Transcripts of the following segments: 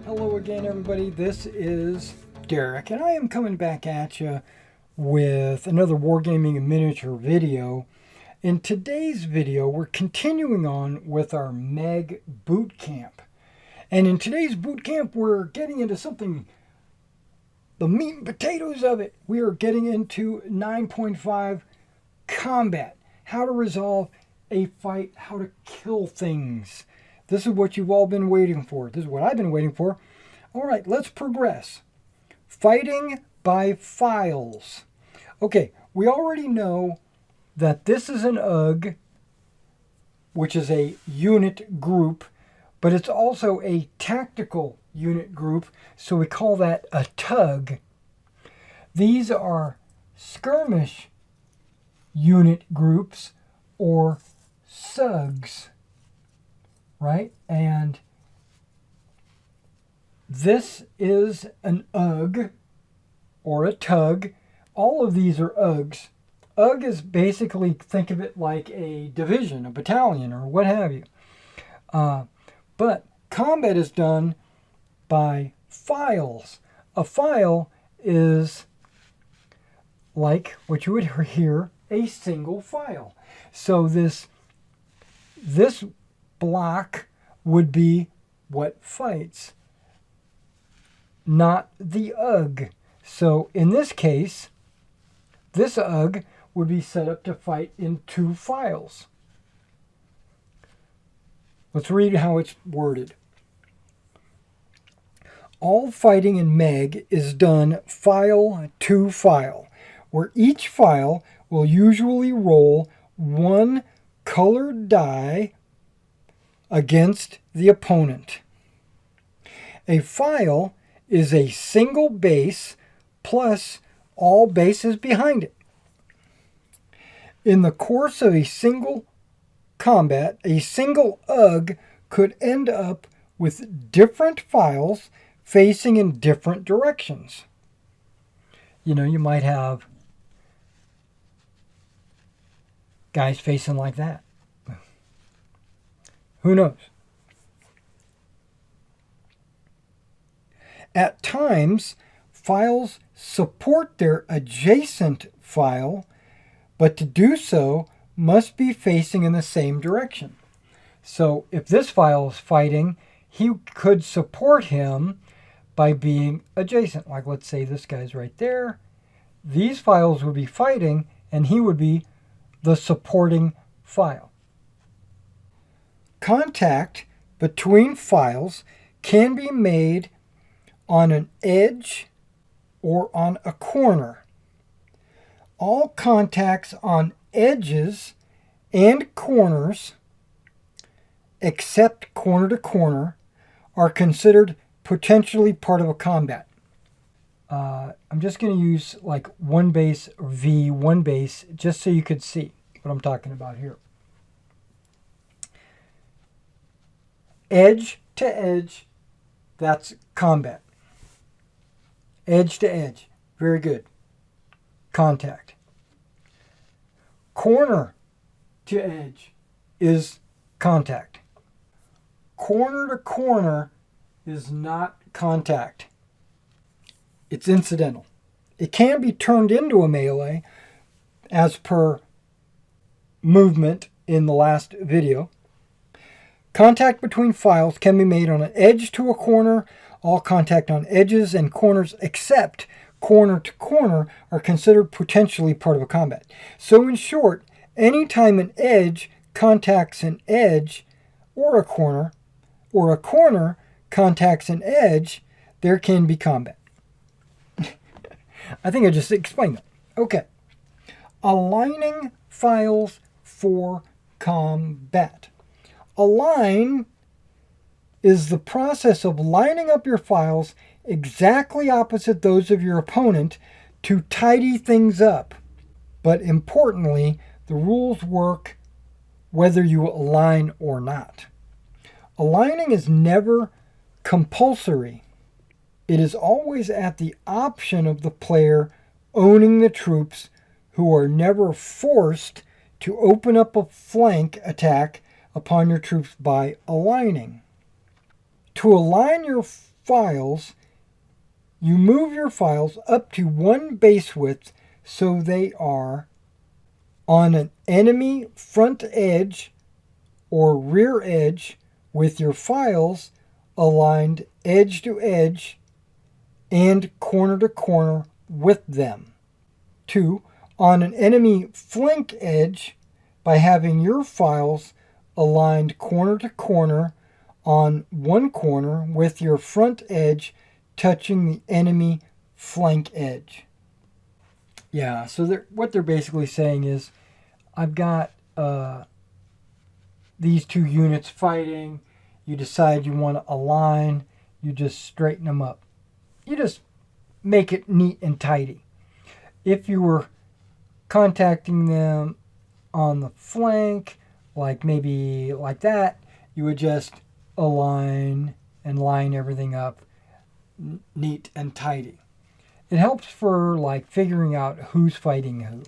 Hello again, everybody. This is Derek, and I am coming back at you with another Wargaming miniature video. In today's video, we're continuing on with our MeG boot camp. And in today's boot camp, we're getting into something, the meat and potatoes of it. We are getting into 9.5 combat, how to resolve a fight, how to kill things. This is what you've all been waiting for. This is what I've been waiting for. All right, let's progress. Fighting by files. Okay, we already know that this is an UG, which is a unit group, but it's also a tactical unit group, so we call that a TUG. These are skirmish unit groups, or SUGs. Right? And this is an UG or a TUG. All of these are UGs. UG is basically, think of it like a division, a battalion, or what have you. But combat is done by files. A file is like what you would hear, a single file. So this block would be what fights, not the UG. So in this case, this UG would be set up to fight in two files. Let's read how it's worded. All fighting in MeG is done file to file, where each file will usually roll one colored die against the opponent. A file is a single base plus all bases behind it. In the course of a single combat, a single UG could end up with different files facing in different directions. You know, you might have guys facing like that. Who knows? At times, files support their adjacent file, but to do so must be facing in the same direction. So if this file is fighting, he could support him by being adjacent. Like, let's say this guy's right there. These files would be fighting, and he would be the supporting file. Contact between files can be made on an edge or on a corner. All contacts on edges and corners, except corner to corner, are considered potentially part of a combat. I'm just going to use like one base V, one base, just so you could see what I'm talking about here. Edge to edge, that's combat. Edge to edge, very good. Contact. Corner to edge is contact. Corner to corner is not contact. It's incidental. It can be turned into a melee as per movement in the last video. Contact between files can be made on an edge to a corner. All contact on edges and corners except corner to corner are considered potentially part of a combat. So in short, anytime an edge contacts an edge or a corner contacts an edge, there can be combat. I think I just explained that. Okay. Aligning files for combat. Align is the process of lining up your files exactly opposite those of your opponent to tidy things up. But importantly, the rules work whether you align or not. Aligning is never compulsory. It is always at the option of the player owning the troops, who are never forced to open up a flank attack upon your troops by aligning. To align your files, you move your files up to one base width so they are on an enemy front edge or rear edge with your files aligned edge to edge and corner to corner with them. 2. On an enemy flank edge by having your files aligned corner to corner on one corner with your front edge touching the enemy flank edge. Yeah, so what they're basically saying is, I've got these two units fighting. You decide you want to align. You just straighten them up. You just make it neat and tidy. If you were contacting them on the flank, like maybe like that, you would just align and line everything up neat and tidy. It helps for like figuring out who's fighting who.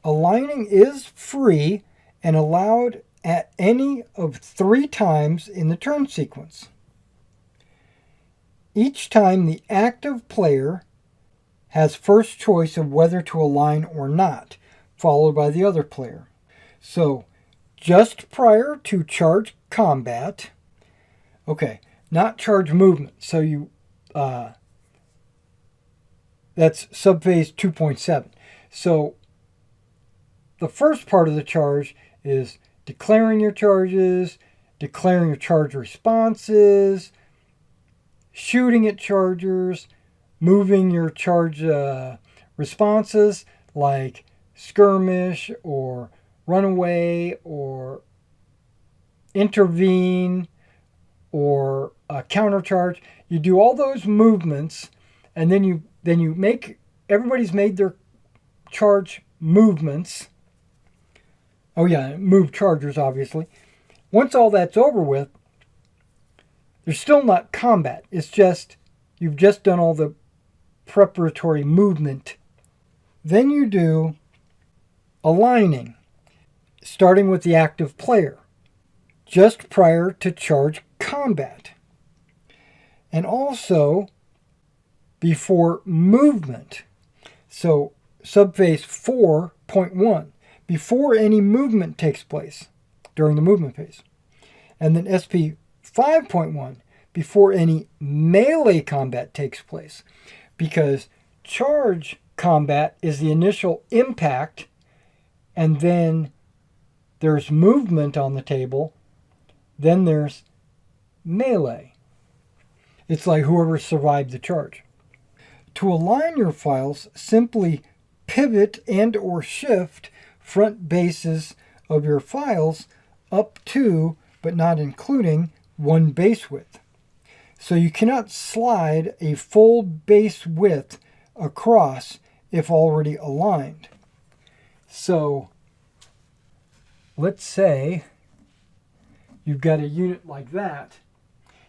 Aligning is free and allowed at any of 3 times in the turn sequence. Each time the active player has first choice of whether to align or not, followed by the other player. So, just prior to charge combat, okay, not charge movement, so you, that's subphase 2.7. So, the first part of the charge is declaring your charges, declaring your charge responses, shooting at chargers, moving your charge responses like skirmish or runaway or intervene or countercharge. You do all those movements, and then you make, everybody's made their charge movements. Oh yeah, move chargers, obviously. Once all that's over with, there's still not combat. It's just, you've just done all the preparatory movement. Then you do aligning, starting with the active player, just prior to charge combat. And also before movement. So subphase 4.1. Before any movement takes place during the movement phase. And then SP 5.1, before any melee combat takes place. Because charge combat is the initial impact, and then there's movement on the table, then there's melee. It's like whoever survived the charge. To align your files, simply pivot and or shift front bases of your files up to, but not including, 1 base width. So you cannot slide a full base width across if already aligned. So let's say you've got a unit like that.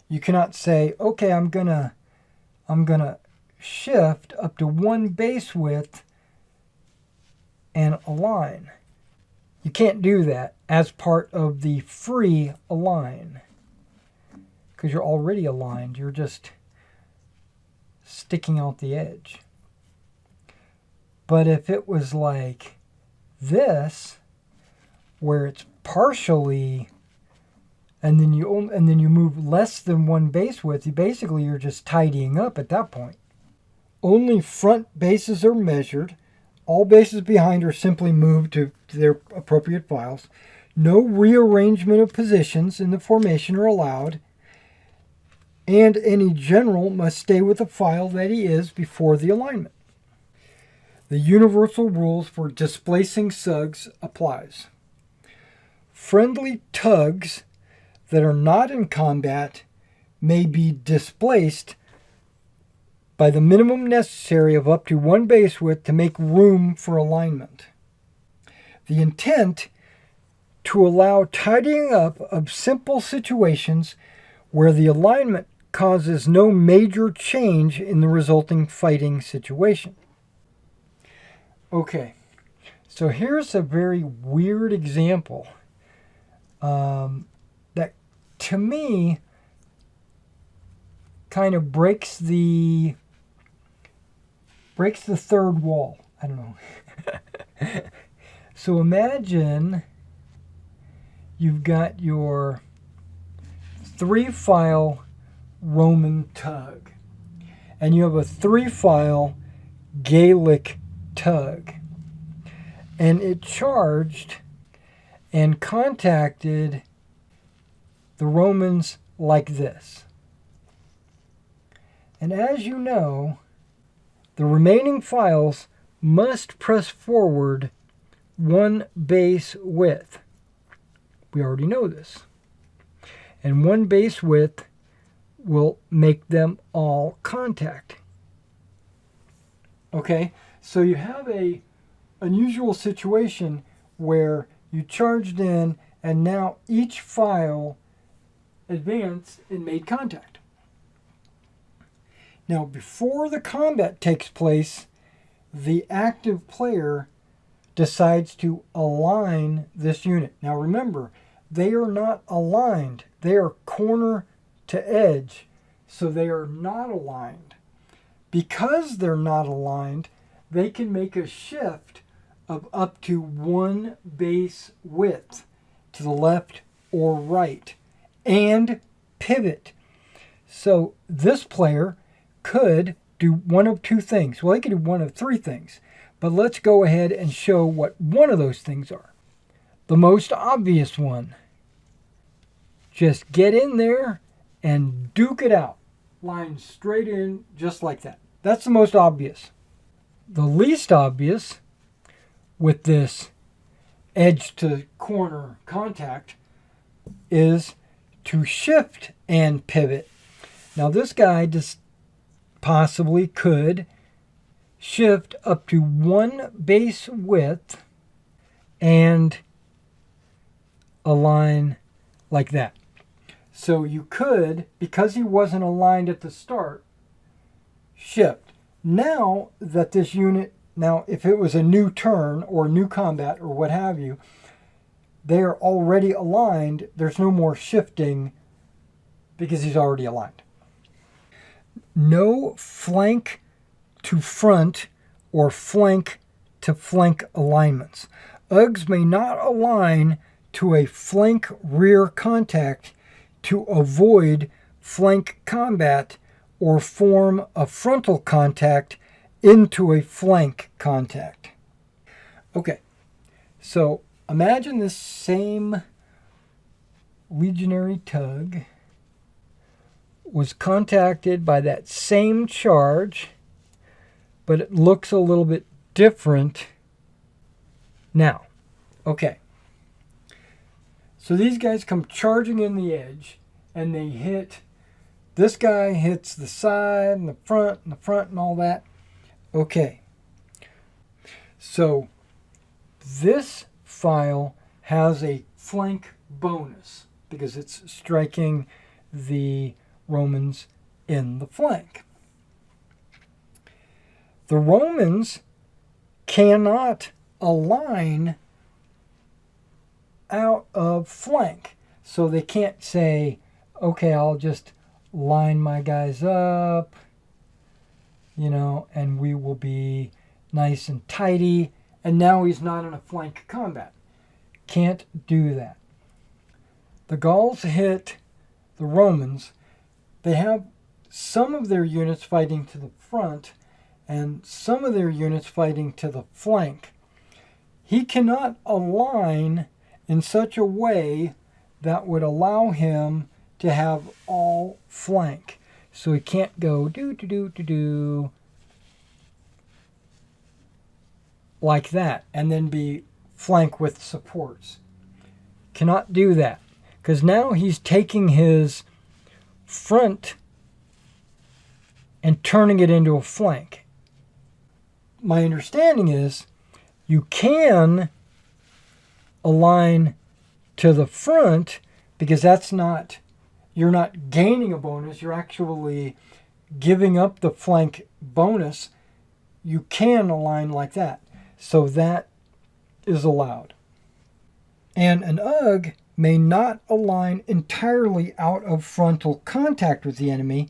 You cannot say, okay, I'm gonna shift up to 1 base width and align. You can't do that as part of the free align, because you're already aligned. You're just sticking out the edge. But if it was like this, where it's partially, and then you move less than 1 base width, you're just tidying up at that point. Only front bases are measured. All bases behind are simply moved to their appropriate files. No rearrangement of positions in the formation are allowed. And any general must stay with the file that he is before the alignment. The universal rules for displacing SUGs applies. Friendly tugs that are not in combat may be displaced by the minimum necessary of up to 1 base width to make room for alignment. The intent to allow tidying up of simple situations where the alignment causes no major change in the resulting fighting situation. Okay, so here's a very weird example that to me kind of breaks the third wall. I don't know. So imagine you've got your 3-file Roman tug, and you have a 3-file Gaelic tug, and it charged and contacted the Romans like this. And as you know, the remaining files must press forward 1 base width. We already know this. And 1 base width will make them all contact. Okay, so you have a unusual situation where you charged in and now each file advanced and made contact. Now, before the combat takes place, the active player decides to align this unit. Now remember, they are not aligned. They are corner to edge, so they are not aligned. Because they're not aligned, they can make a shift of up to 1 base width to the left or right and pivot. So this player could do one of 2 things. Well, he could do one of 3 things. But let's go ahead and show what one of those things are. The most obvious one. Just get in there and duke it out. Line straight in just like that. That's the most obvious. The least obvious with this edge to corner contact is to shift and pivot. Now this guy just possibly could shift up to 1 base width and align like that. So you could, because he wasn't aligned at the start, shift. Now that this unit, now if it was a new turn or new combat or what have you, they are already aligned. There's no more shifting because he's already aligned. No flank to front or flank to flank alignments. UGs may not align to a flank rear contact to avoid flank combat or form a frontal contact into a flank contact. Okay, so imagine this same legionary tug was contacted by that same charge, but it looks a little bit different now. Okay, so these guys come charging in the edge, and they hit, this guy hits the side and the front and all that. Okay, so this file has a flank bonus because it's striking the Romans in the flank. The Romans cannot align out of flank. So they can't say, okay, I'll just line my guys up, you know, and we will be nice and tidy. And now he's not in a flank combat. Can't do that. The Gauls hit the Romans. They have some of their units fighting to the front and some of their units fighting to the flank. He cannot align in such a way that would allow him to have all flank. So he can't go do like that and then be flank with supports. Cannot do that because now he's taking his front and turning it into a flank. My understanding is you can align to the front because that's not, you're not gaining a bonus, you're actually giving up the flank bonus. You can align like that. So that is allowed. And an UG may not align entirely out of frontal contact with the enemy,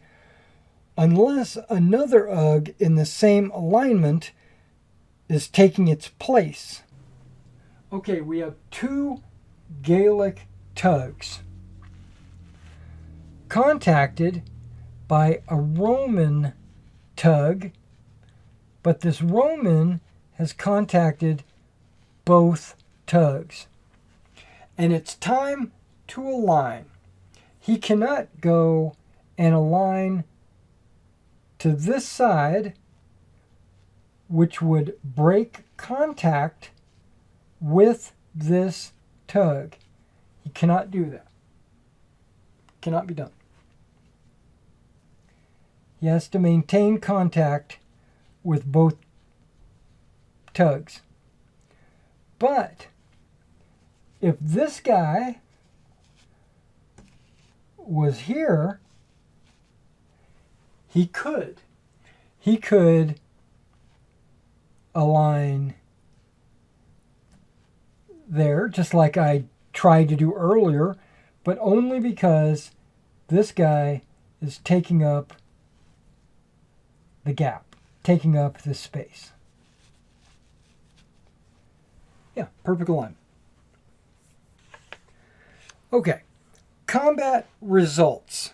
unless another UG in the same alignment is taking its place. Okay, we have two Gaelic tugs contacted by a Roman tug, but this Roman has contacted both tugs. And it's time to align. He cannot go and align to this side, which would break contact with this tug. He cannot do that. Cannot be done. He has to maintain contact with both tugs. But if this guy was here, he could align there, just like I tried to do earlier, but only because this guy is taking up the gap, taking up this space. Yeah, perfect alignment. Okay, combat results.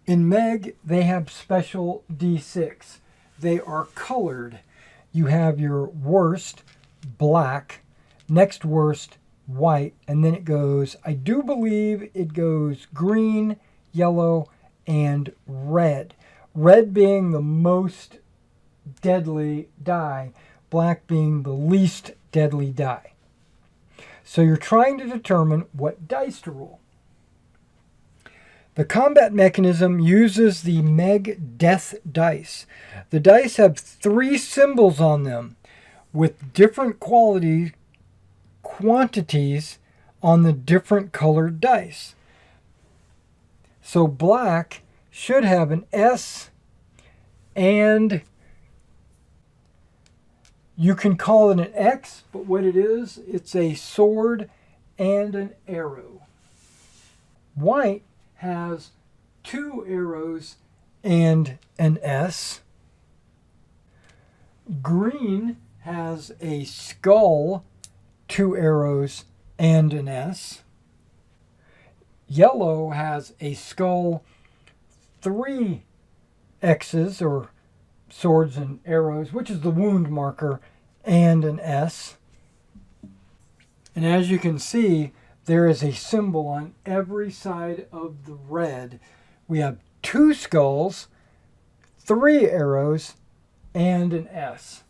In MeG, they have special D6. They are colored. You have your worst, black, next worst, white, and then it goes, I do believe it goes green, yellow, and red. Red being the most deadly die, black being the least deadly die. So you're trying to determine what dice to roll. The combat mechanism uses the MeG death dice. The dice have 3 symbols on them with different quantities on the different colored dice. So black should have an S, and you can call it an X, but what it is, it's a sword and an arrow. White has 2 arrows and an S. Green has a skull, 2 arrows, and an S. Yellow has a skull, 3 X's, or swords and arrows, which is the wound marker, and an S. And as you can see, there is a symbol on every side of the red. We have 2 skulls, 3 arrows, and an S.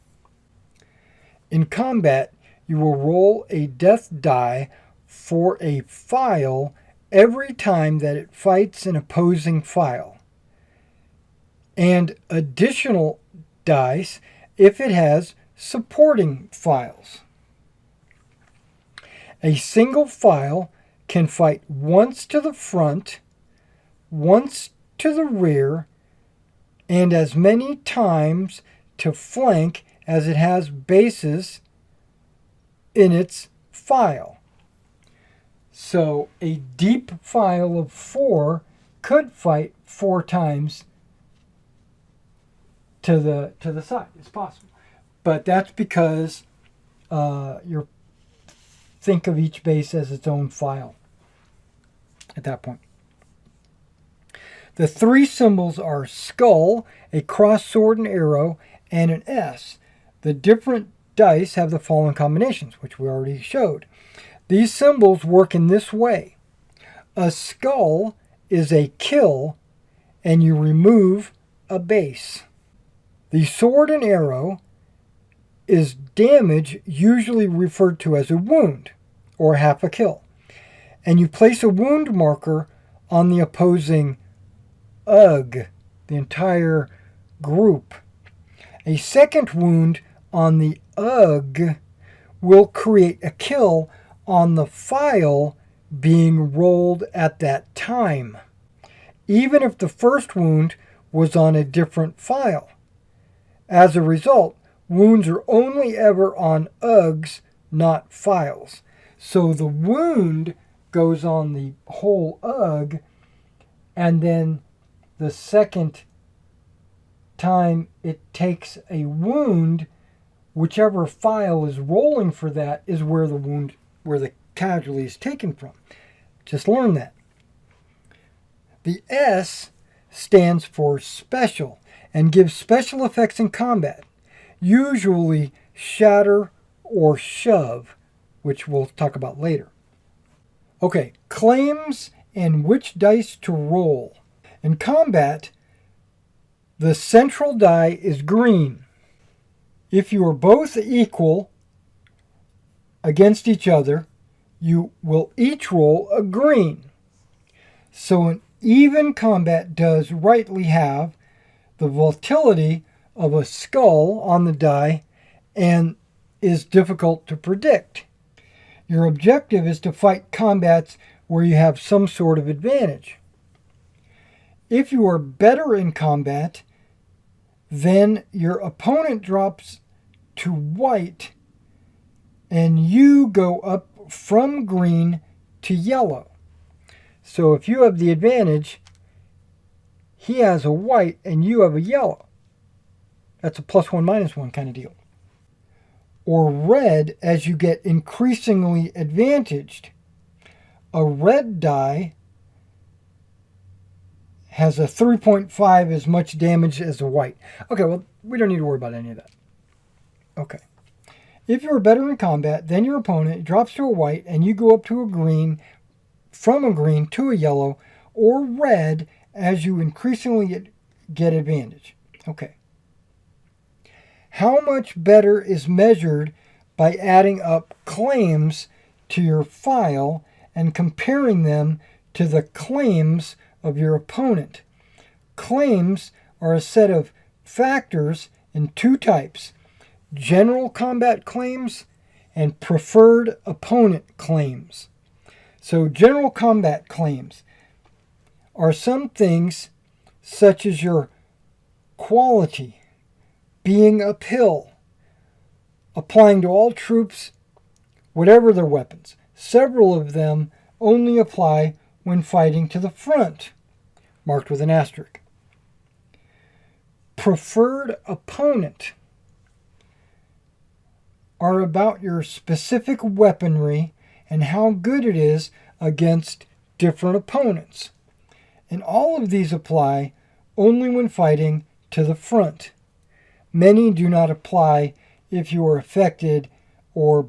In combat, you will roll a death die for a file every time that it fights an opposing file, and additional dice if it has supporting files. A single file can fight once to the front, once to the rear, and as many times to flank as it has bases in its file. So a deep file of 4 could fight 4 times to the side. It's possible. But that's because you're think of each base as its own file at that point. The 3 symbols are skull, a cross sword and arrow, and an S. The different dice have the following combinations, which we already showed. These symbols work in this way. A skull is a kill, and you remove a base. The sword and arrow is damage, usually referred to as a wound, or half a kill. And you place a wound marker on the opposing UG, the entire group. A second wound on the UG will create a kill on the file being rolled at that time, even if the first wound was on a different file. As a result, wounds are only ever on UGs, not files. So the wound goes on the whole UG, and then the second time it takes a wound, whichever file is rolling for that is where the casualty is taken from. Just learn that. The S stands for special and gives special effects in combat, usually shatter or shove, which we'll talk about later. Okay, claims and which dice to roll. In combat, the central die is green. If you are both equal against each other, you will each roll a green. So an even combat does rightly have the volatility of a skull on the die and is difficult to predict. Your objective is to fight combats where you have some sort of advantage. If you are better in combat, then your opponent drops to white and you go up from green to yellow. So if you have the advantage, he has a white and you have a yellow. That's a +1, -1 kind of deal. Or red as you get increasingly advantaged. A red die has a 3.5 as much damage as a white. Okay, well, we don't need to worry about any of that. Okay. If you're better in combat, then your opponent drops to a white and you go up to a green, from a green to a yellow, or red as you increasingly get advantage. Okay. How much better is measured by adding up claims to your file and comparing them to the claims of your opponent. Claims are a set of factors in two types: general combat claims and preferred opponent claims. So general combat claims are some things such as your quality, being uphill, applying to all troops, whatever their weapons. Several of them only apply when fighting to the front, marked with an asterisk. Preferred opponent are about your specific weaponry and how good it is against different opponents. And all of these apply only when fighting to the front. Many do not apply if you are affected or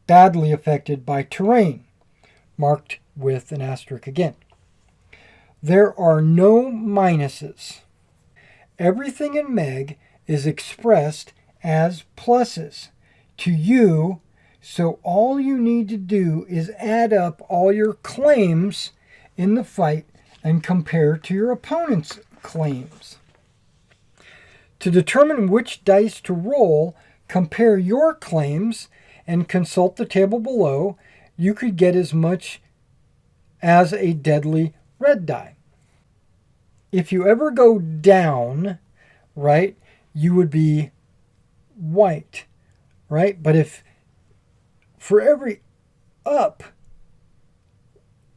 badly affected by terrain, marked with an asterisk again. There are no minuses. Everything in MeG is expressed as pluses to you, so all you need to do is add up all your claims in the fight and compare to your opponent's claims. To determine which dice to roll, compare your claims and consult the table below. You could get as much as a deadly red die. If you ever go down, right, you would be white, right? But if for every up,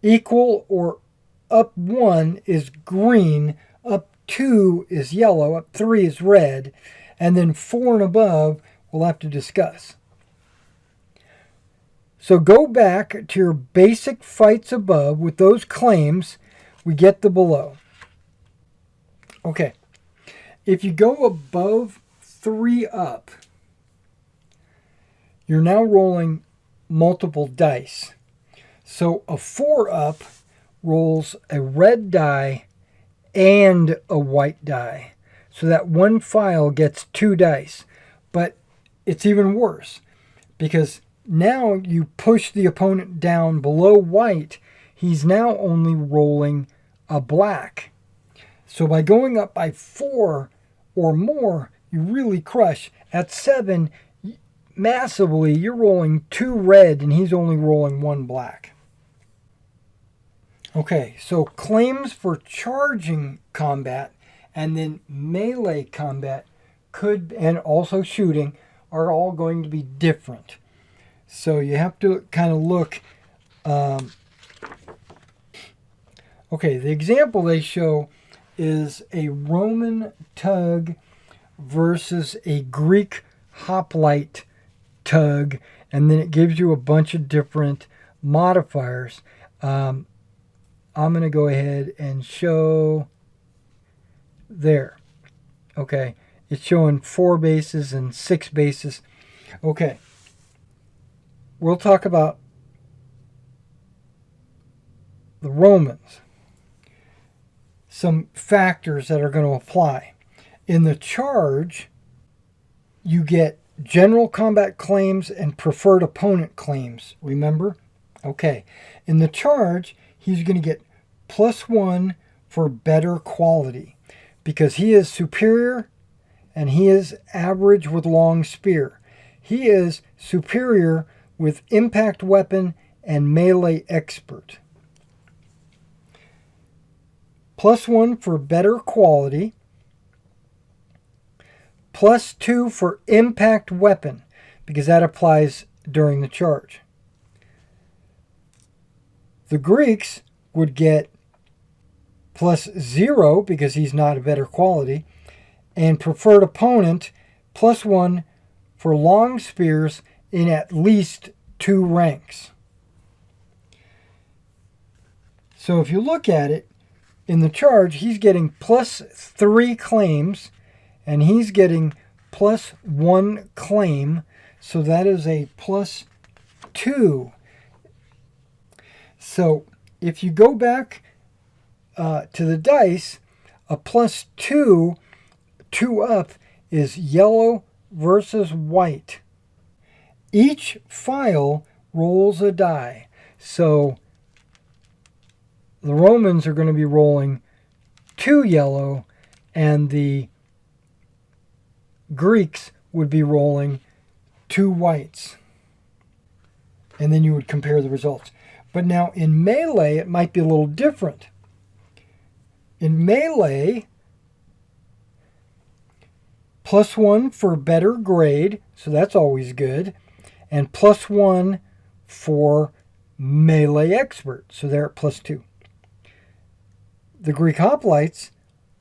equal or up 1 is green, up 2 is yellow, up 3 is red, and then 4 and above we'll have to discuss. So go back to your basic fights above with those claims. We get the below. Okay. If you go above 3 up, you're now rolling multiple dice. So a 4 up rolls a red die and a white die. So that one file gets 2 dice. But it's even worse because now you push the opponent down below white. He's now only rolling a black. So by going up by 4 or more, you really crush. At 7, massively, you're rolling 2 red and he's only rolling 1 black. Okay, so claims for charging combat and then melee combat and also shooting are all going to be different. So you have to kind of look. Okay, the example they show is a Roman tug versus a Greek hoplite tug, and then it gives you a bunch of different modifiers. I'm going to go ahead and show there. Okay, it's showing 4 bases and 6 bases. Okay, we'll talk about the Romans. Some factors that are going to apply. In the charge, you get general combat claims and preferred opponent claims, remember? Okay, in the charge, he's going to get +1 for better quality because he is superior and he is average with long spear. He is superior with impact weapon and melee expert. +1 for better quality. +2 for impact weapon, because that applies during the charge. The Greeks would get +0 because he's not a better quality, and preferred opponent +1 for long spears in at least 2 ranks. So if you look at it, in the charge, he's getting +3 claims, and he's getting +1 claim, so that is a +2. So if you go back to the dice, a +2, 2 up, is yellow versus white. Each file rolls a die. So the Romans are going to be rolling 2 yellow, and the Greeks would be rolling 2 whites. And then you would compare the results. But now in melee, it might be a little different. In melee, +1 for better grade, so that's always good, and +1 for melee expert, so they're at +2. The Greek hoplites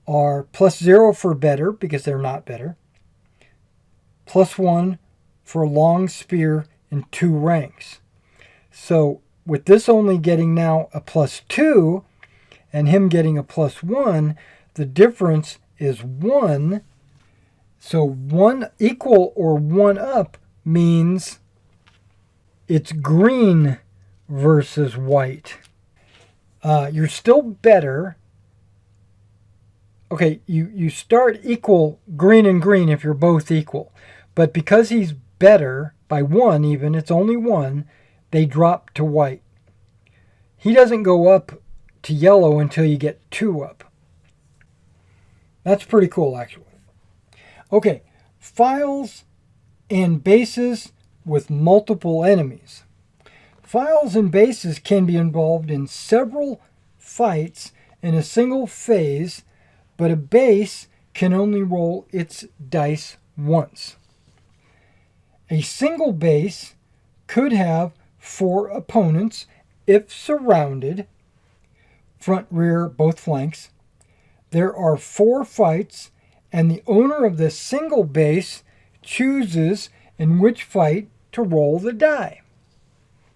are +0 for better, because they're not better, +1 for long spear in 2 ranks. So with this only getting now a +2 and him getting a +1, the difference is 1. So 1 equal or 1 up means it's green versus white. You're still better. Okay, you start equal green and green if you're both equal. But because he's better by 1 even, it's only 1, they drop to white. He doesn't go up to yellow until you get 2 up. That's pretty cool, actually. Okay, files and bases with multiple enemies. Files and bases can be involved in several fights in a single phase, but a base can only roll its dice once. A single base could have 4 opponents if surrounded, front, rear, both flanks. There are 4 fights, and the owner of the single base chooses in which fight to roll the die.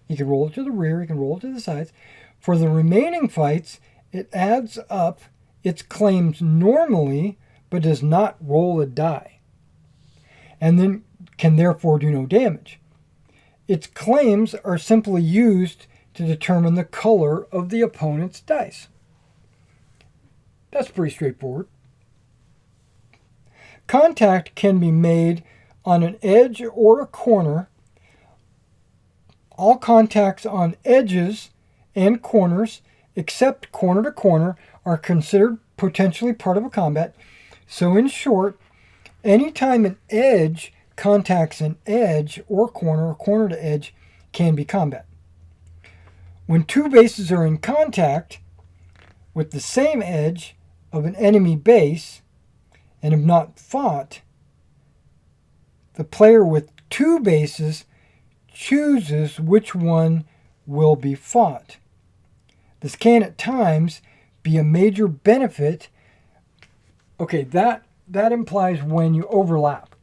He can roll it to the rear, he can roll it to the sides. For the remaining fights, it adds up its claims normally, but does not roll a die, and then can therefore do no damage. Its claims are simply used to determine the color of the opponent's dice. That's pretty straightforward. Contact can be made on an edge or a corner. All contacts on edges and corners, except corner to corner, are considered potentially part of a combat. So in short, anytime an edge contacts an edge or corner to edge can be combat. When 2 bases are in contact with the same edge of an enemy base and have not fought, the player with 2 bases chooses which one will be fought. This can at times be a major benefit Okay, that implies when you overlap.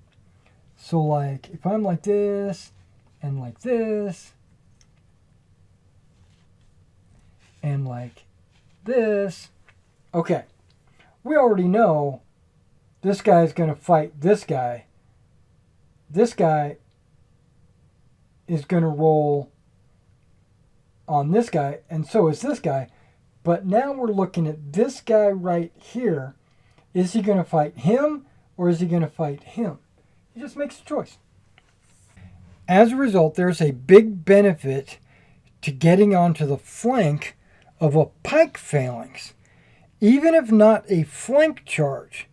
So like if I'm like this and like this and like this, okay, we already know this guy's going to fight this guy. This guy is going to roll on this guy, and so is this guy. But now we're looking at this guy right here. Is he going to fight him or is he going to fight him? He just makes a choice. As a result, there's a big benefit to getting onto the flank of a pike phalanx, even if not a flank charge,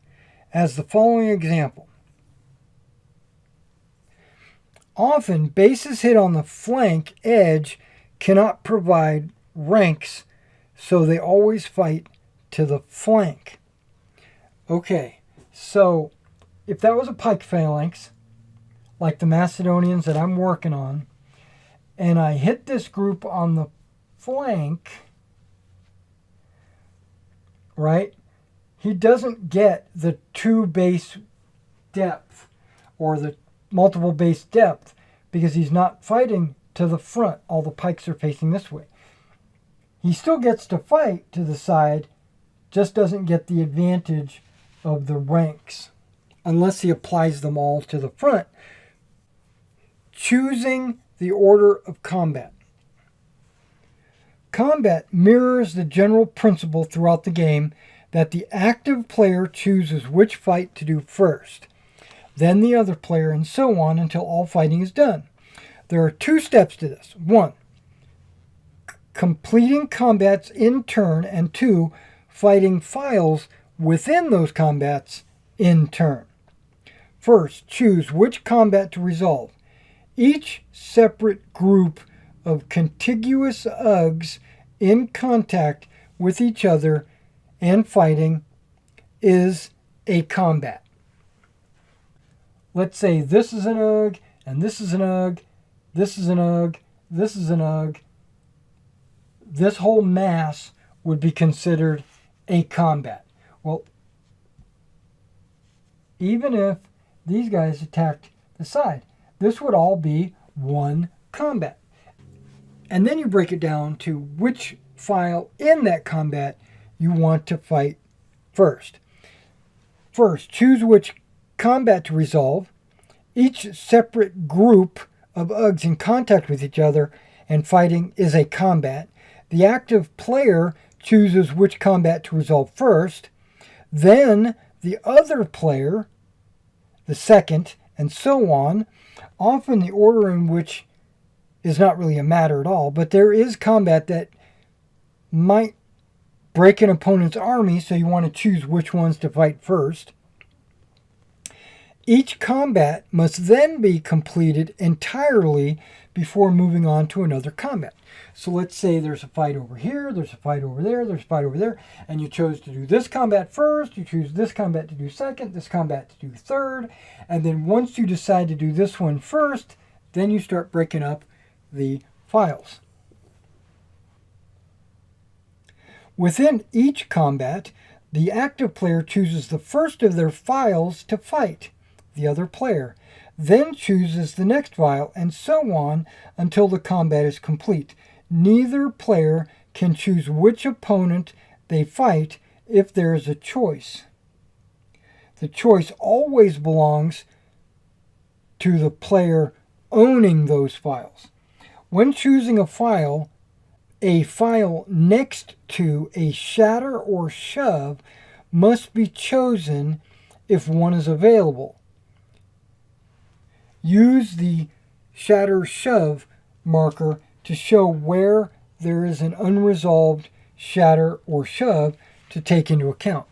as the following example. Often, bases hit on the flank edge cannot provide ranks, so they always fight to the flank. Okay, so if that was a pike phalanx, like the Macedonians that I'm working on, and I hit this group on the flank, right, he doesn't get the 2 base depth or the multiple base depth because he's not fighting to the front. All the pikes are facing this way. He still gets to fight to the side, just doesn't get the advantage of the ranks unless he applies them all to the front. Choosing the order of combat. Combat mirrors the general principle throughout the game that the active player chooses which fight to do first, then the other player, and so on until all fighting is done. There are 2 steps to this. 1, completing combats in turn, and 2, fighting files within those combats in turn. First, choose which combat to resolve. Each separate group of contiguous UGs in contact with each other and fighting is a combat. Let's say this is an UG, and this is an UG, this is an UG, this is an UG. This whole mass would be considered a combat. Well, even if these guys attacked the side, this would all be one combat. And then you break it down to which file in that combat you want to fight first. First, choose which combat to resolve. Each separate group of UGs in contact with each other and fighting is a combat. The active player chooses which combat to resolve first. Then the other player, the second, and so on. Often the order in which is not really a matter at all, but there is combat that might break an opponent's army, so you want to choose which ones to fight first. Each combat must then be completed entirely before moving on to another combat. So let's say there's a fight over here, there's a fight over there, there's a fight over there, and you chose to do this combat first, you choose this combat to do second, this combat to do third, and then once you decide to do this one first, then you start breaking up the files. Within each combat, the active player chooses the first of their files to fight the other player, then chooses the next file, and so on until the combat is complete. Neither player can choose which opponent they fight if there is a choice. The choice always belongs to the player owning those files. When choosing a file next to a shatter or shove must be chosen if one is available. Use the shatter shove marker to show where there is an unresolved shatter or shove to take into account.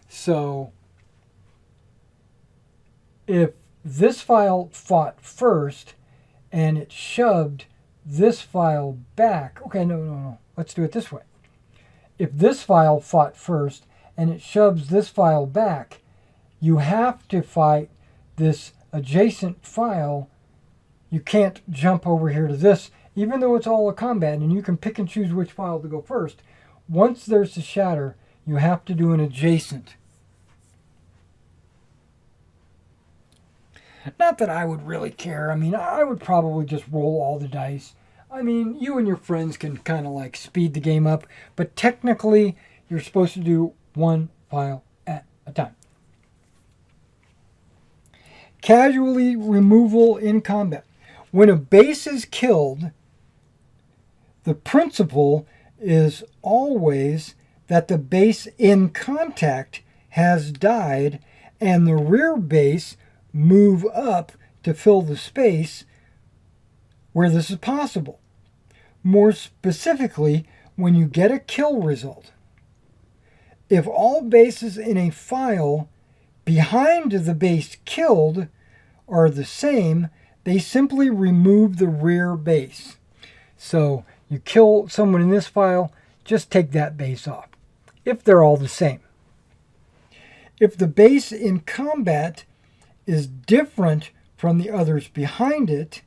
So if this file fought first and it shoved this file back, okay, no, let's do it this way. If this file fought first and it shoves this file back, you have to fight this adjacent file. You can't jump over here to this, even though it's all a combat and you can pick and choose which file to go first. Once there's a shatter, you have to do an adjacent Not that I would really care. I mean, I would probably just roll all the dice. I mean, you and your friends can kind of like speed the game up, but technically you're supposed to do one file at a time. Casualty removal in combat. When a base is killed, the principle is always that the base in contact has died and the rear base move up to fill the space where this is possible. More specifically, when you get a kill result, if all bases in a file behind the base killed are the same, they simply remove the rear base. So you kill someone in this file, just take that base off, if they're all the same. If the base in combat is different from the others behind it,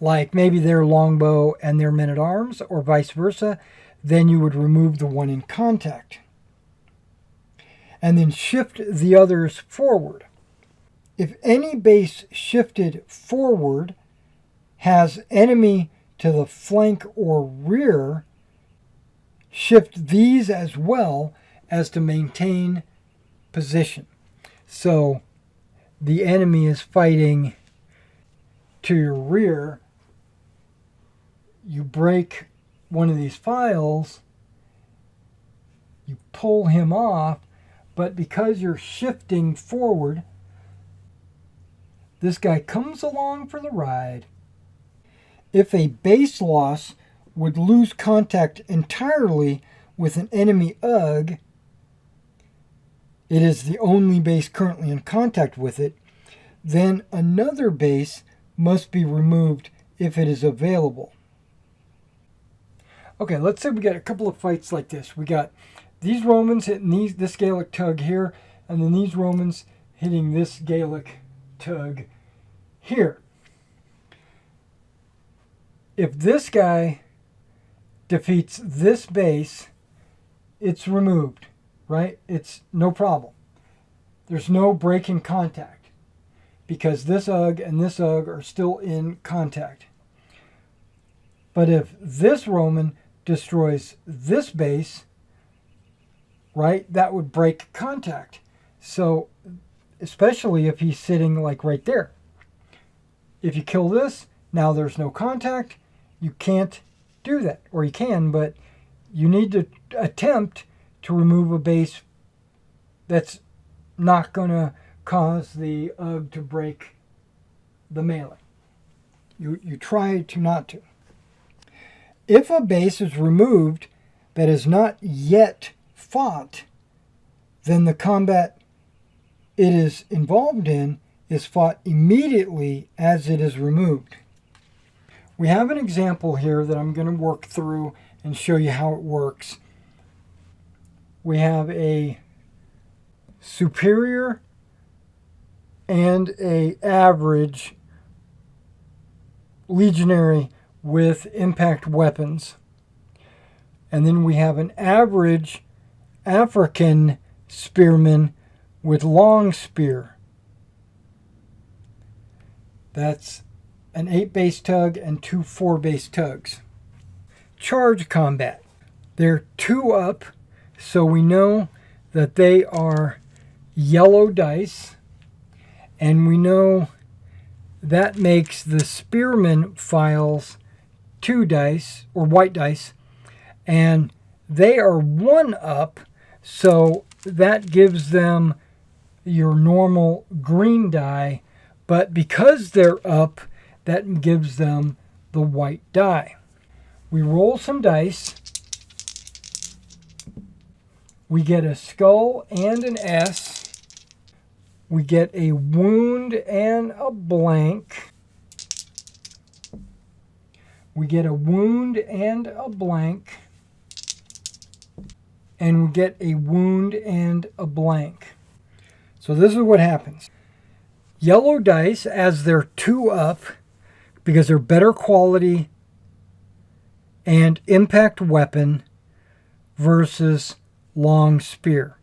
like maybe their longbow and their men-at-arms, or vice versa, then you would remove the one in contact. And then shift the others forward. If any base shifted forward has enemy to the flank or rear, shift these as well as to maintain position. So the enemy is fighting to your rear. You break one of these files, you pull him off, but because you're shifting forward, this guy comes along for the ride. If a base loss would lose contact entirely with an enemy UG, it is the only base currently in contact with it, then another base must be removed if it is available. Okay, let's say we got a couple of fights like this. We got these Romans hitting this Gallic tug here, and then these Romans hitting this Gallic tug here. If this guy defeats this base, it's removed, right? It's no problem. There's no break in contact because this UG and this UG are still in contact. But if this Roman destroys this base, right, that would break contact. So, especially if he's sitting like right there. If you kill this, now there's no contact. You can't do that. Or you can, but you need to attempt to remove a base that's not going to cause the UG to break the melee. You try to not to. If a base is removed that is not yet fought, then the combat it is involved in is fought immediately as it is removed. We have an example here that I'm going to work through and show you how it works. We have a superior and an average legionary with impact weapons. And then we have an average African spearman with long spear. That's an 8 base tug and 2 4 base tugs. Charge combat. They're 2 up, so we know that they are yellow dice, and we know that makes the spearman files 2 dice, or white dice, and they are 1 up, so that gives them your normal green die, but because they're up, that gives them the white die. We roll some dice. We get a skull and an S. We get a wound and a blank. We get a wound and a blank. And we get a wound and a blank. So this is what happens. Yellow dice, as they're 2 up, because they're better quality and impact weapon versus long spear.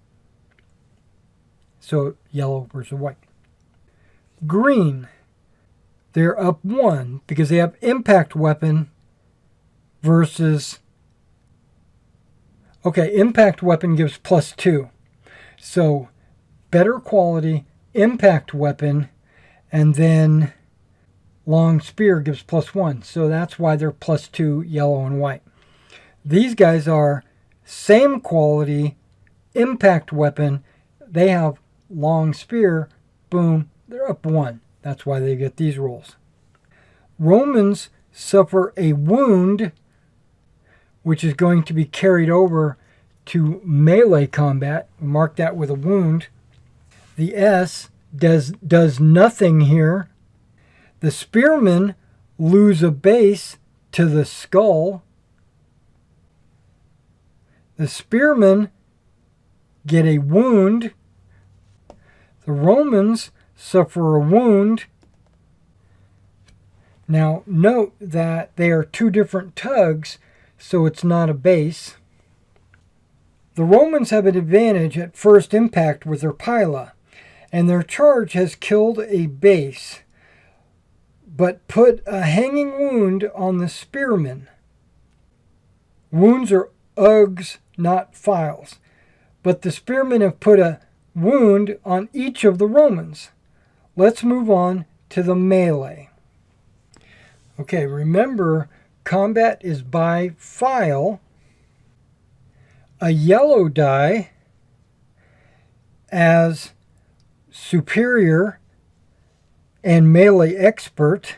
So yellow versus white. green. They're up 1 because they have impact weapon versus... Okay, impact weapon gives +2. So better quality impact weapon, and then long spear gives +1. So that's why they're +2 yellow and white. These guys are same quality impact weapon. They have long spear. Boom, they're up 1. That's why they get these rolls. Romans suffer a wound, which is going to be carried over to melee combat. Mark that with a wound. The S does nothing here. The spearmen lose a base to the skull. The spearmen get a wound. The Romans suffer a wound. Now note that they are 2 different tugs, so it's not a base. The Romans have an advantage at first impact with their pila, and their charge has killed a base, but put a hanging wound on the spearmen. Wounds are UGs, not files, but the spearmen have put a wound on each of the Romans. Let's move on to the melee. Okay, remember, combat is by file. A yellow die as superior and melee expert,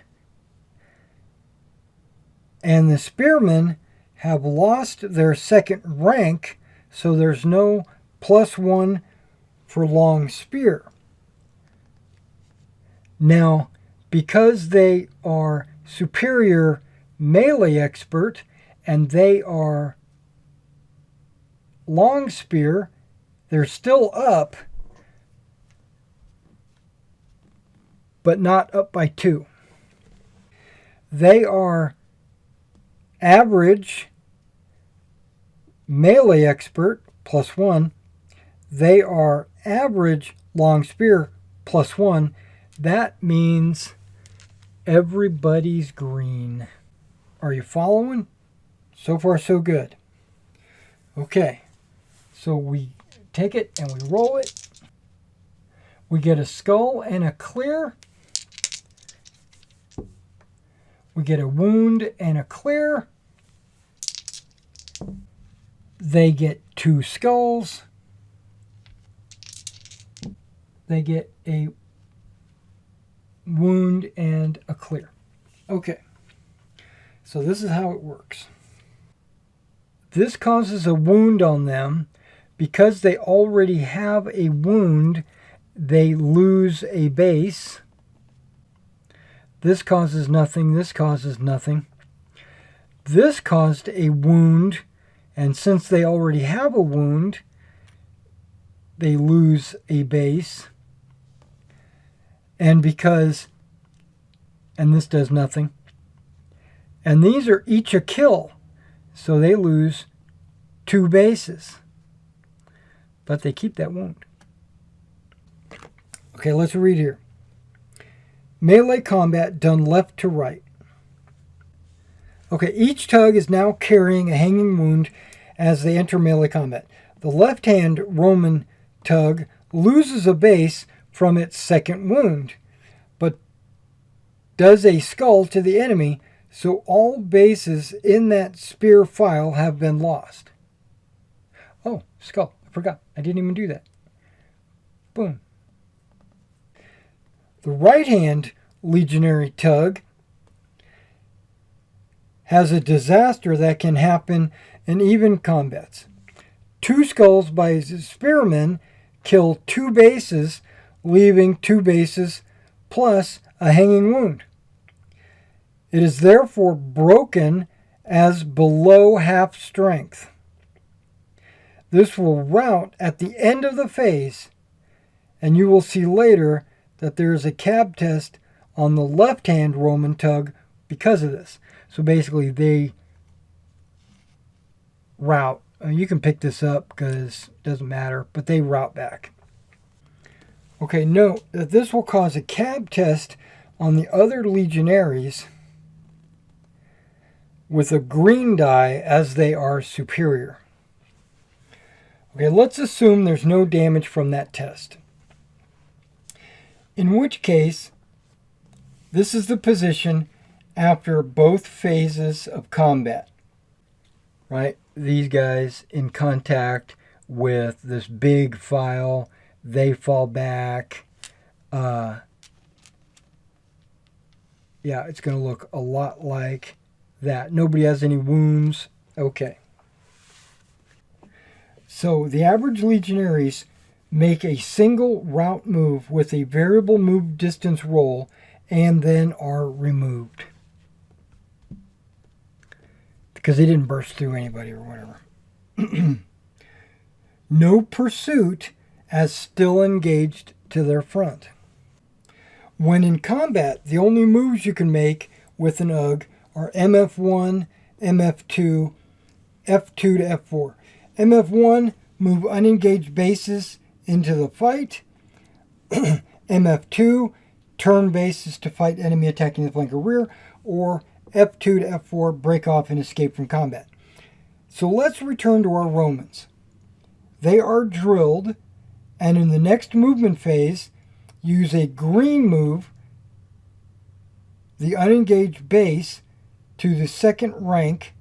and the spearmen have lost their second rank, so there's no +1 for long spear. Now, because they are superior melee expert and they are long spear, they're still up, but not up by 2. They are average melee expert +1. They are average long spear +1. That means everybody's green. Are you following? So far, so good. Okay, so we take it and we roll it. We get a skull and a clear. We get a wound and a clear. They get 2 skulls. They get a wound and a clear. Okay, so this is how it works. This causes a wound on them. Because they already have a wound, they lose a base. This causes nothing. This causes nothing. This caused a wound, and since they already have a wound, they lose a base. And because, and this does nothing. And these are each a kill, so they lose 2 bases. But they keep that wound. Okay, let's read here. Melee combat done left to right. Okay, each tug is now carrying a hanging wound as they enter melee combat. The left-hand Roman tug loses a base from its second wound, but does a skull to the enemy, so all bases in that spear file have been lost. Oh, skull. I forgot. I didn't even do that. Boom. The right-hand legionary tug has a disaster that can happen in even combats. 2 skulls by spearmen kill 2 bases, leaving 2 bases plus a hanging wound. It is therefore broken as below half strength. This will rout at the end of the phase, and you will see later that there is a cab test on the left-hand Roman tug because of this. So basically they rout. You can pick this up because it doesn't matter, but they rout back. Okay, note that this will cause a cab test on the other legionaries with a green die as they are superior. Okay, let's assume there's no damage from that test. In which case, this is the position after both phases of combat. Right? These guys in contact with this big file, they fall back. Yeah, it's going to look a lot like that. Nobody has any wounds. Okay. So the average legionaries make a single route move with a variable move distance roll and then are removed. Because they didn't burst through anybody or whatever. No pursuit as still engaged to their front. When in combat, the only moves you can make with an UG are MF1, MF2, F2 to F4. MF1, move unengaged bases into the fight. MF2, turn bases to fight enemy attacking the flank or rear. Or F2 to F4, break off and escape from combat. So let's return to our Romans. They are drilled, and in the next movement phase, use a green move, the unengaged base, to the second rank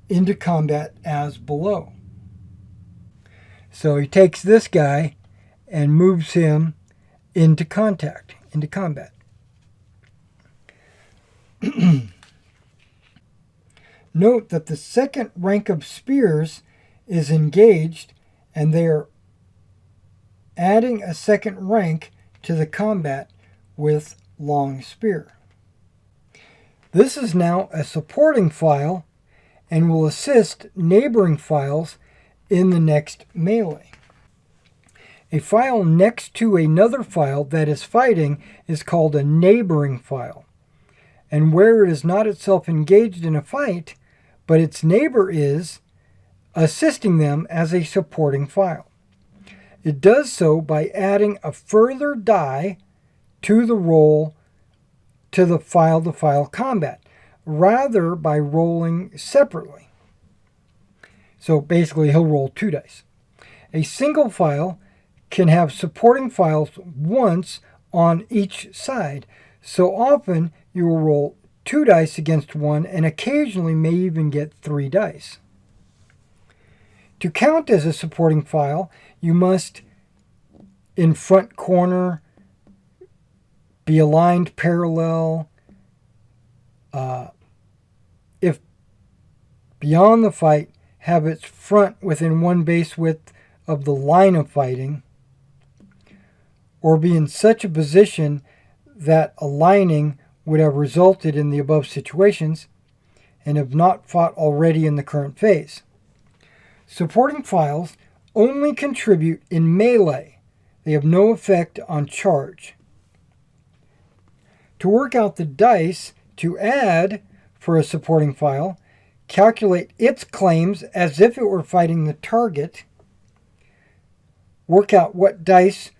into combat as below. So he takes this guy and moves him into combat. Note that the second rank of spears is engaged, and they are adding a second rank to the combat with long spear. This is now a supporting file and will assist neighboring files in the next melee. A file next to another file that is fighting is called a neighboring file. And where it is not itself engaged in a fight, but its neighbor is, assisting them as a supporting file. It does so by adding a further die to the roll to the file-to-file combat, rather by rolling separately. So basically he'll roll 2 dice. A single file can have supporting files once on each side, so often you will roll 2 dice against one and occasionally may even get 3 dice. To count as a supporting file, you must, in front corner, be aligned parallel. If beyond the fight, have its front within 1 base width of the line of fighting, or be in such a position that aligning would have resulted in the above situations and have not fought already in the current phase. Supporting files only contribute in melee. They have no effect on charge. To work out the dice to add for a supporting file, calculate its claims as if it were fighting the target, work out what dice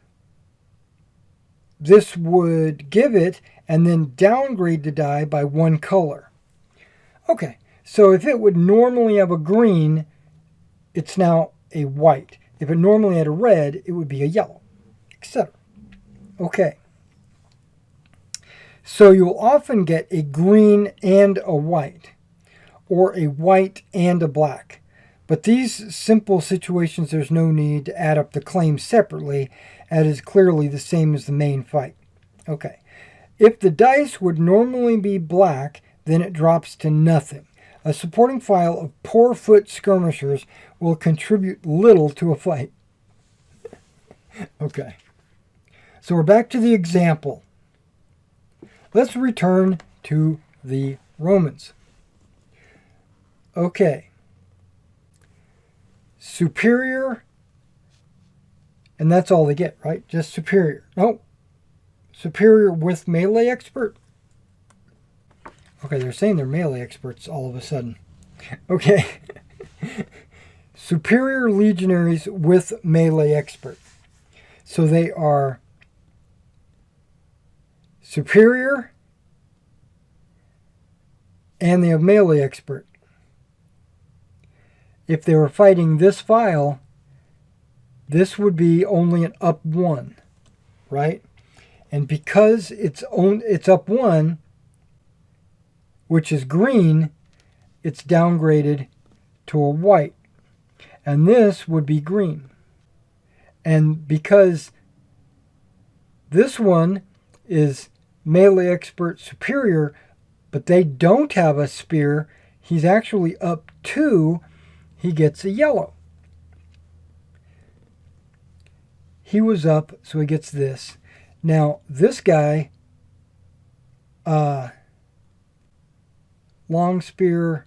this would give it, and then downgrade the die by 1 color. Okay, so if it would normally have a green, it's now a white. If it normally had a red, it would be a yellow, etc. Okay. So you'll often get a green and a white, or a white and a black. But these simple situations, there's no need to add up the claims separately, as it is clearly the same as the main fight. Okay. If the dice would normally be black, then it drops to nothing. A supporting file of poor foot skirmishers will contribute little to a fight. Okay. So we're back to the example. Let's return to the Romans. Okay. Superior, and that's all they get, right? Just superior. No. Superior with melee expert. Okay, they're saying they're melee experts all of a sudden. Okay. Superior legionaries with melee expert. So they are superior, and they have melee expert. If they were fighting this file, this would be only an up 1, right? And because it's up 1, which is green, it's downgraded to a white. And this would be green. And because this one is melee expert superior, but they don't have a spear, he's actually up 2, he gets a yellow. He was up, so he gets this. Now, this guy, long spear,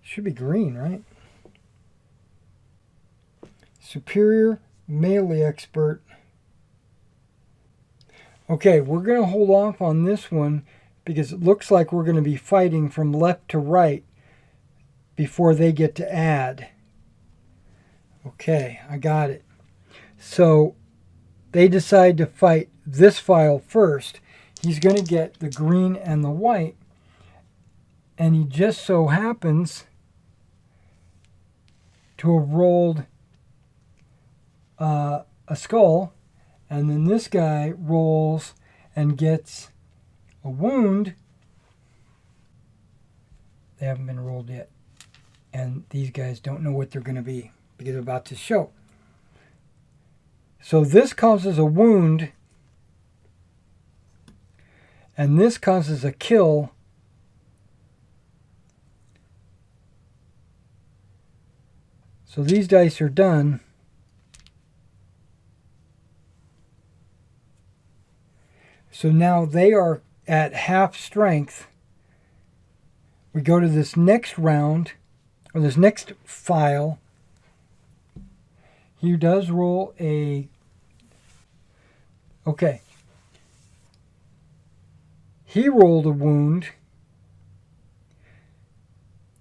should be green, right? Superior, melee expert. Okay, we're going to hold off on this one because it looks like we're going to be fighting from left to right before they get to add. Okay, I got it. So they decide to fight this file first. He's going to get the green and the white, and he just so happens to have rolled a skull, and then this guy rolls and gets a wound. They haven't been rolled yet, and these guys don't know what they're going to be because they're about to show. So this causes a wound, and this causes a kill. So these dice are done. So now they are at half strength. We go to this next round, or this next file. He does roll a... Okay. He rolled a wound.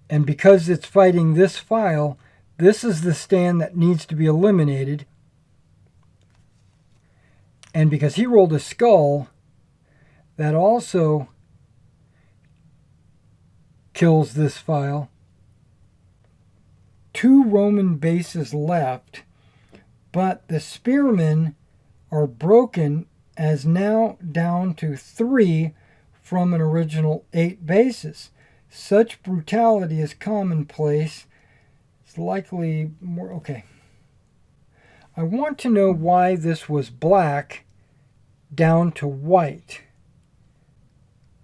And because it's fighting this file, this is the stand that needs to be eliminated. And because he rolled a skull, that also kills this file. 2 Roman bases left, but the spearmen are broken as now down to 3 from an original 8 bases. Such brutality is commonplace. It's likely more... Okay. I want to know why this was black down to white.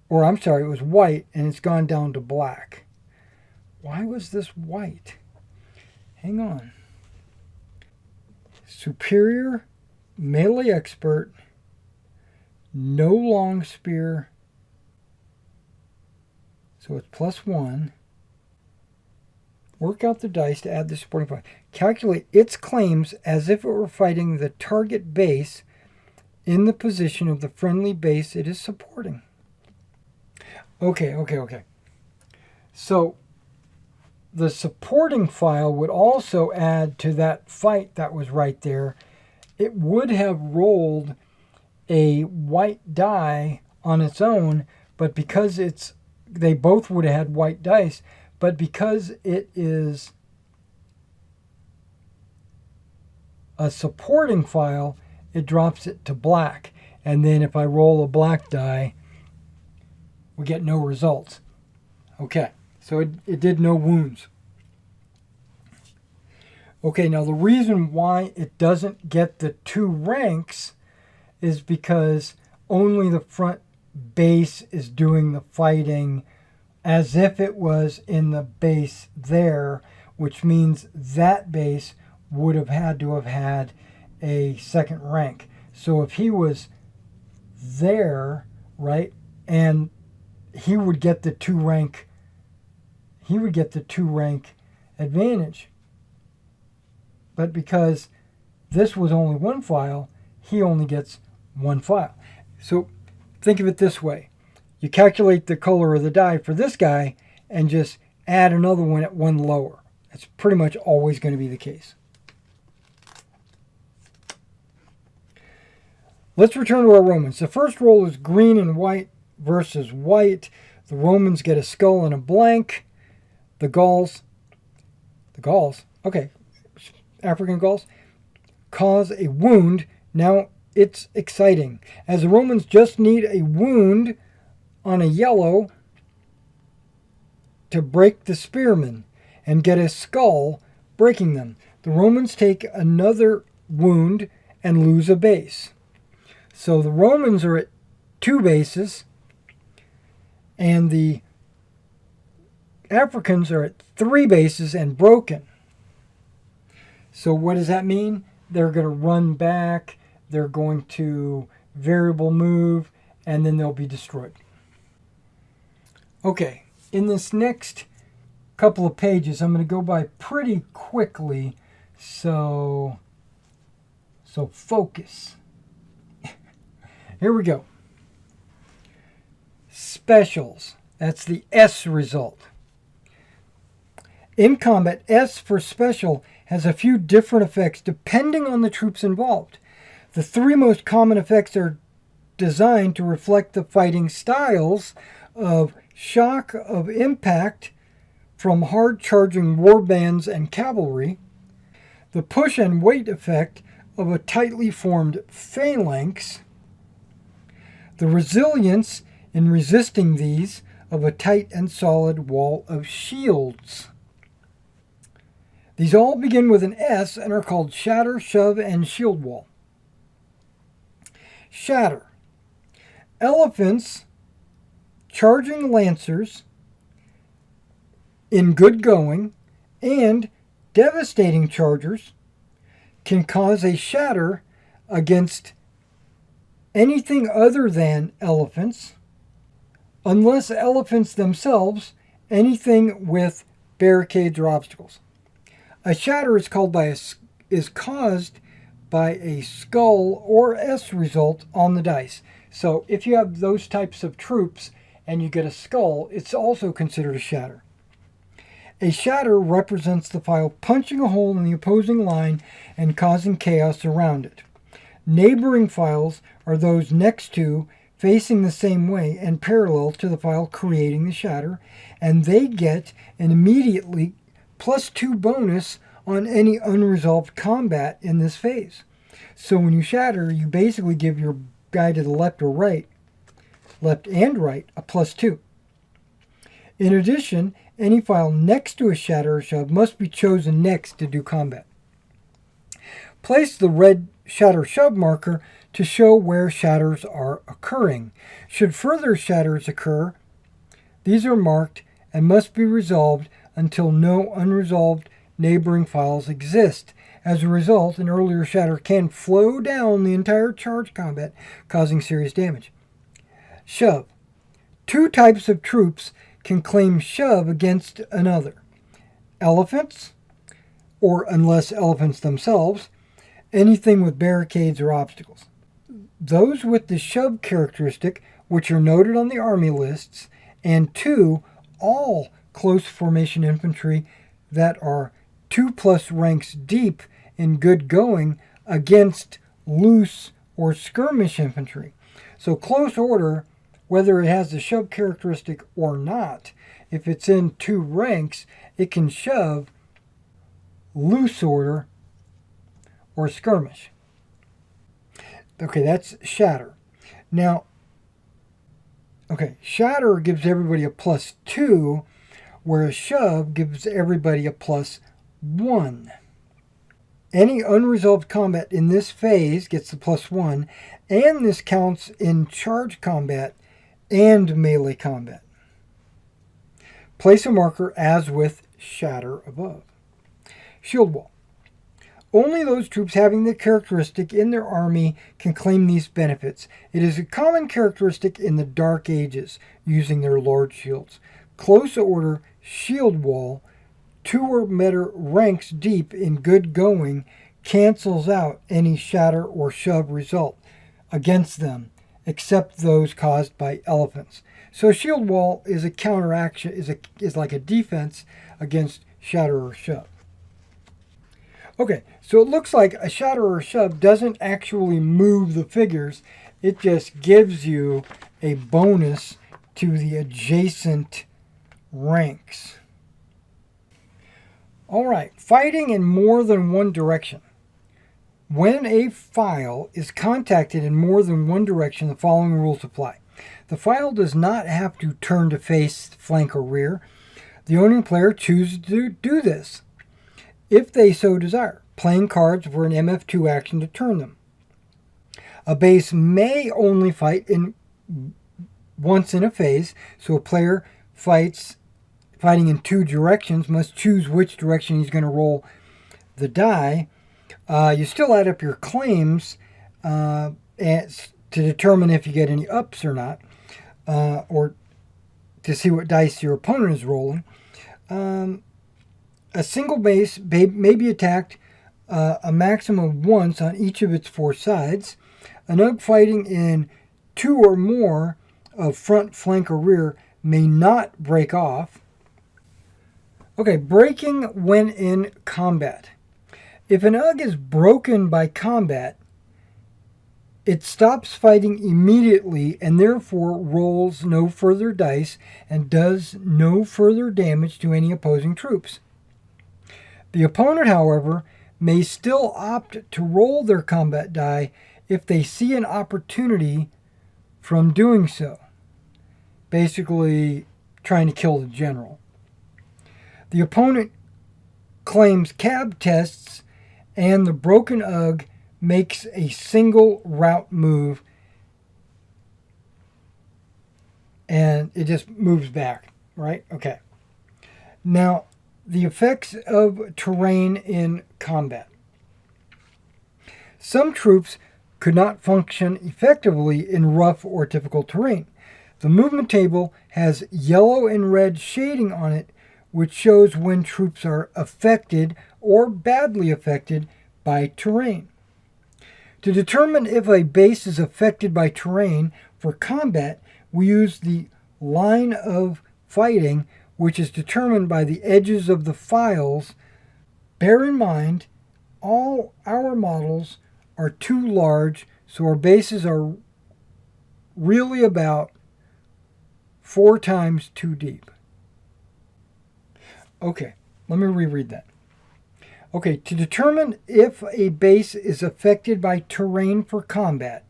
Or, I'm sorry, it was white and it's gone down to black. Why was this white? Hang on. Superior, melee expert, no long spear. So it's +1. Work out the dice to add the supporting file. Calculate its claims as if it were fighting the target base in the position of the friendly base it is supporting. Okay. So the supporting file would also add to that fight that was right there. It would have rolled a white die on its own, but because they both would have had white dice, but because it is a supporting file, it drops it to black. And then if I roll a black die, we get no results. Okay, so it did no wounds. Okay, now the reason why it doesn't get the 2 ranks is because only the front base is doing the fighting as if it was in the base there, which means that base would have had to have had a 2nd rank. So if he was there, right, and he would get the 2 rank advantage. But because this was only 1 file, he only gets 1 file. So think of it this way. You calculate the color of the die for this guy and just add another one at 1 lower. That's pretty much always going to be the case. Let's return to our Romans. The first roll is green and white versus white. The Romans get a skull and a blank. The Gauls, okay, African Gauls, cause a wound. Now it's exciting, as the Romans just need a wound on a yellow to break the spearmen and get a skull breaking them. The Romans take another wound and lose a base. So the Romans are at 2 bases, and the Africans are at 3 bases and broken. So what does that mean? They're going to run back, they're going to variable move, and then they'll be destroyed. Okay, in this next couple of pages, I'm going to go by pretty quickly, so focus. Here we go. Specials. That's the S result. In combat, S for special has a few different effects depending on the troops involved. The 3 most common effects are designed to reflect the fighting styles of shock of impact from hard charging war bands and cavalry, the push and weight effect of a tightly formed phalanx, the resilience in resisting these of a tight and solid wall of shields. These all begin with an S and are called shatter, shove, and shield wall. Shatter. Elephants charging lancers in good going and devastating chargers can cause a shatter against anything other than elephants, unless elephants themselves, anything with barricades or obstacles. A shatter is caused by a skull or S result on the dice. So if you have those types of troops and you get a skull, it's also considered a shatter. A shatter represents the file punching a hole in the opposing line and causing chaos around it. Neighboring files are those next to, facing the same way and parallel to the file creating the shatter, and they get an immediately +2 bonus on any unresolved combat in this phase. So when you shatter, you basically give your guy to the left or right, left and right, a +2. In addition, any file next to a shatter or shove must be chosen next to do combat. Place the red shatter shove marker to show where shatters are occurring. Should further shatters occur, these are marked and must be resolved until no unresolved neighboring files exist. As a result, an earlier shatter can flow down the entire charge combat, causing serious damage. Shove. 2 types of troops can claim shove against another. Elephants, or unless elephants themselves, anything with barricades or obstacles. Those with the shove characteristic, which are noted on the army lists, and 2, all close formation infantry that are 2+ ranks deep in good going against loose or skirmish infantry. So close order, whether it has the shove characteristic or not, if it's in 2 ranks, it can shove loose order or skirmish. Okay, that's shatter. Now, shatter gives everybody a +2, whereas shove gives everybody a +1. Any unresolved combat in this phase gets the +1, and this counts in charge combat and melee combat. Place a marker as with shatter above. Shield wall. Only those troops having the characteristic in their army can claim these benefits. It is a common characteristic in the Dark Ages, using their large shields. Close order shield wall, 2 or better ranks deep in good going, cancels out any shatter or shove result against them, except those caused by elephants. So shield wall is a counteraction, is like a defense against shatter or shove. Okay, so it looks like a shot or a shove doesn't actually move the figures. It just gives you a bonus to the adjacent ranks. All right, fighting in more than one direction. When a file is contacted in more than one direction, the following rules apply. The file does not have to turn to face, flank, or rear. The owning player chooses to do this if they so desire, playing cards for an MF2 action to turn them. A base may only fight once in a phase, so a player fighting in two directions must choose which direction he's going to roll the die. You still add up your claims to determine if you get any ups or not, or to see what dice your opponent is rolling. A single base may be attacked a maximum of once on each of its four sides. An UG fighting in two or more of front, flank, or rear may not break off. Okay, breaking when in combat. If an UG is broken by combat, it stops fighting immediately and therefore rolls no further dice and does no further damage to any opposing troops. The opponent, however, may still opt to roll their combat die if they see an opportunity from doing so. Basically, trying to kill the general. The opponent claims cab tests, and the broken UG makes a single route move, and it just moves back, right? Okay. Now, the effects of terrain in combat. Some troops could not function effectively in rough or difficult terrain. The movement table has yellow and red shading on it, which shows when troops are affected or badly affected by terrain. To determine if a base is affected by terrain for combat, we use the line of fighting, which is determined by the edges of the files. Bear in mind, all our models are too large, so our bases are really about 4 times too deep. Okay, let me reread that. Okay, to determine if a base is affected by terrain for combat,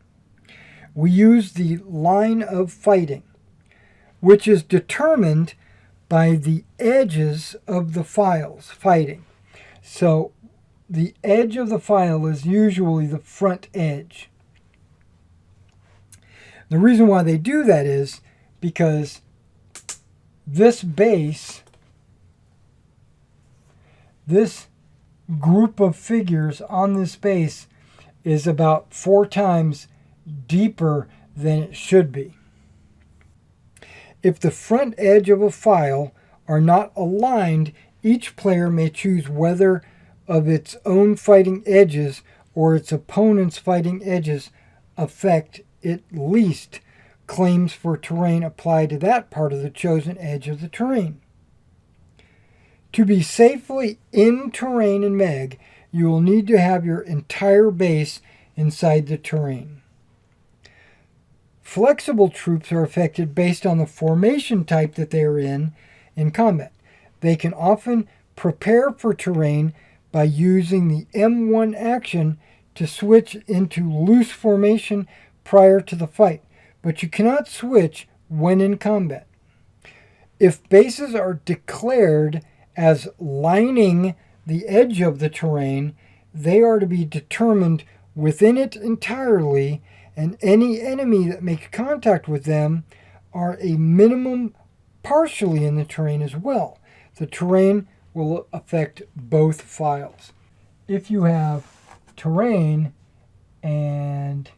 we use the line of fighting, which is determined by the edges of the files fighting. So the edge of the file is usually the front edge. The reason why they do that is because this base, this group of figures on this base is about 4 times deeper than it should be. If the front edge of a file are not aligned, each player may choose whether of its own fighting edges or its opponent's fighting edges affect at least claims for terrain applied to that part of the chosen edge of the terrain. To be safely in terrain in MeG, you will need to have your entire base inside the terrain. Flexible troops are affected based on the formation type that they are in combat. They can often prepare for terrain by using the M1 action to switch into loose formation prior to the fight, but you cannot switch when in combat. If bases are declared as lining the edge of the terrain, they are to be determined within it entirely, and any enemy that makes contact with them are a minimum partially in the terrain as well. The terrain will affect both files. If you have terrain and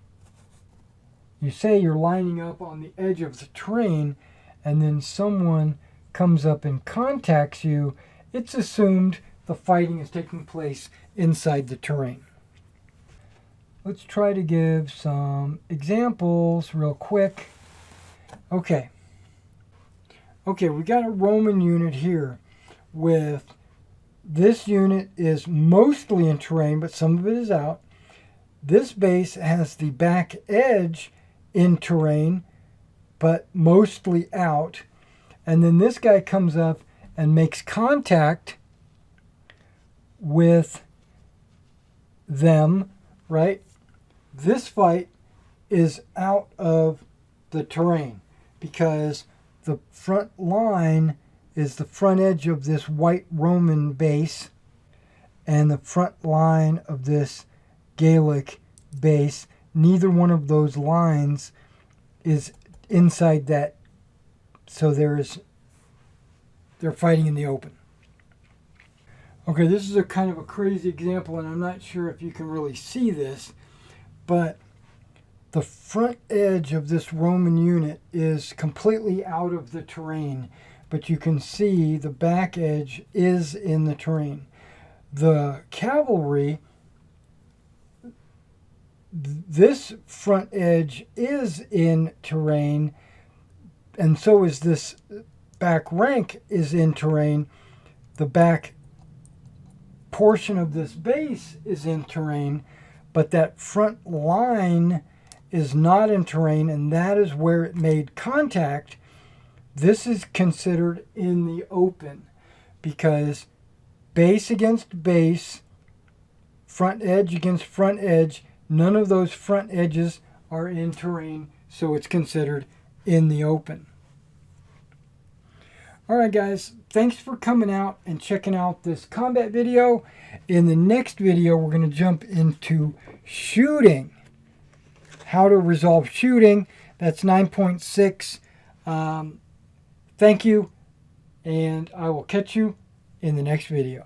you say you're lining up on the edge of the terrain and then someone comes up and contacts you, it's assumed the fighting is taking place inside the terrain. Let's try to give some examples real quick. Okay, we got a Roman unit here with This unit is mostly in terrain, but some of it is out. This base has the back edge in terrain, but mostly out. And then this guy comes up and makes contact with them, right? This fight is out of the terrain because the front line is the front edge of this white Roman base and the front line of this Gaelic base. Neither one of those lines is inside that, so they're fighting in the open. Okay, this is a kind of a crazy example, and I'm not sure if you can really see this, but the front edge of this Roman unit is completely out of the terrain, but you can see the back edge is in the terrain. The cavalry, this front edge is in terrain, and so is this back rank is in terrain. The back portion of this base is in terrain, but that front line is not in terrain, and that is where it made contact. This is considered in the open because base against base, front edge against front edge, none of those front edges are in terrain, so it's considered in the open. Alright guys, thanks for coming out and checking out this combat video. In the next video, we're going to jump into shooting. How to resolve shooting. That's 9.6. Thank you, and I will catch you in the next video.